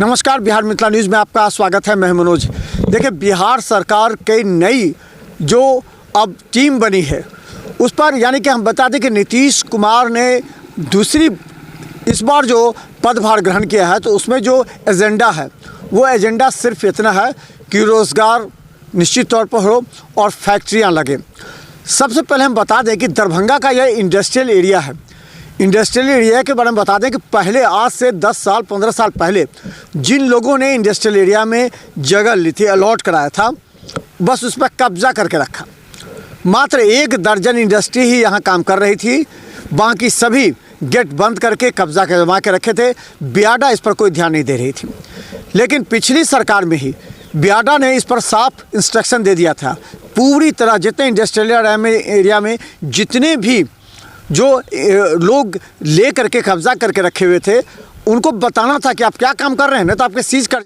नमस्कार, बिहार मिथिला न्यूज़ में आपका स्वागत है। मैं मनोज। देखिए, बिहार सरकार की नई जो अब टीम बनी है उस पर यानी कि हम बता दें कि नीतीश कुमार ने दूसरी इस बार जो पदभार ग्रहण किया है तो उसमें जो एजेंडा है वो एजेंडा सिर्फ इतना है कि रोज़गार निश्चित तौर पर हो और फैक्ट्रियां लगे। सबसे पहले हम बता दें कि दरभंगा का यह इंडस्ट्रियल एरिया है। इंडस्ट्रियल एरिया के बारे में बता दें कि पहले आज से 10 साल 15 साल पहले जिन लोगों ने इंडस्ट्रियल एरिया में जगह ली थी, अलॉट कराया था, बस उस पर कब्जा करके रखा। मात्र 1 दर्जन इंडस्ट्री ही यहाँ काम कर रही थी, बाकी सभी गेट बंद करके कब्जा जमा के रखे थे। बियाडा इस पर कोई ध्यान नहीं दे रही थी। लेकिन पिछली सरकार में ही बियाडा ने इस पर साफ इंस्ट्रक्शन दे दिया था, पूरी तरह जितने इंडस्ट्रियल एरिया में जितने भी जो लोग ले करके कब्जा करके रखे हुए थे उनको बताना था कि आप क्या काम कर रहे हैं, नहीं तो आपके सीज कर